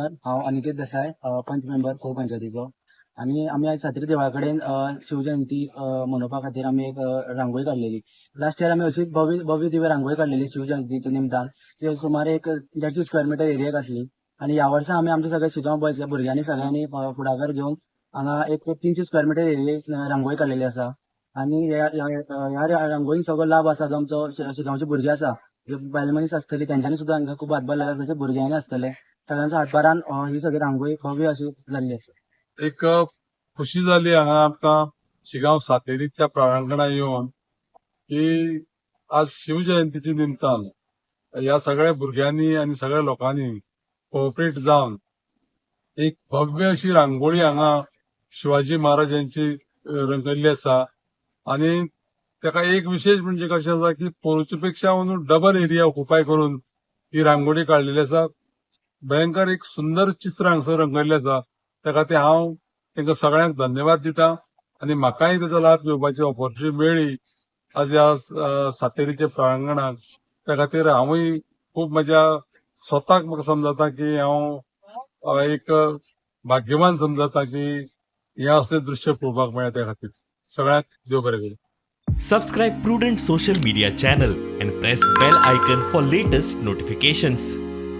Owner हांव अनिकेत देसाय पंच मेंबर खो पंचायतीचो आणि आम्ही आज सातेरी देवळा कडेन शिवजयंती मनोवपा खातीर आमी एक रांगोळी काडलेली. लास्ट इयर आमी अशीच भव्य भव्य दिव्य रांगोळी काडलेली शिवजयंतीच्या निमतान. ती सुमार एक 150 स्क्वेअर मिटर एरियेक आसली आणि ह्या वर्सा आमी आमच्या सगळ्या शिगांव बॉयजच्या भुरग्यांनी सगळ्यांनी फुडाकार घेवन हांगा एक 300 स्क्वेअर मिटर एरियेक रांगोळी काडलेली आसा. आणि ह्या रांगोळीक सगळो लाभ आसा जो आमचो शिगांवचे भुरगे आसा, जे बायल मनीस आसतली त्यांच्यानी सुद्दां हांकां खूब हातभार लागला, तशें भुरग्यांनी आसतले. सगळ्यांच्या हातभारान ही सगळी रांगोळी भव्य अशी जाल्ली आसा. एक खुशी जाली हांगा आमकां शिगांव सातेरीच्या प्रांगणात येवन की आज शिवजयंतीच्या निमतान ह्या सगळ्या भुरग्यांनी आणि सगळ्या लोकांनी कोऑपरेट जावन एक भव्य अशी रांगोळी हांगा शिवाजी महाराजांची रंगयल्ली आसा. आणि ताका एक विशेष म्हणजे कशें आसा की पयरूचे पेक्षा डबल एरिया ऑक्युपाय करून ही रांगोळी काडलेली आसा. भयंकर एक सुंदर चित्र हांगसर रंगयल्लें आसा. ताका ते हांव तांकां सगळ्यांक धन्यवाद दिता आणि म्हाकाय ताचो लाभ घेवपाची ऑपॉर्च्युनिटी मेळ्ळी आज ह्या सातेरीच्या प्रांगणात. त्या खातीर हांवूय खूब म्हज्या स्वताक म्हाका समजता की हांव एक भाग्यवान समजता की हे असले दृश्य पळोवपाक मेळ्ळे. त्या खातीर सगळ्यांक देव बरें करूं. Subscribe Prudent social media channel and press bell icon for latest notifications.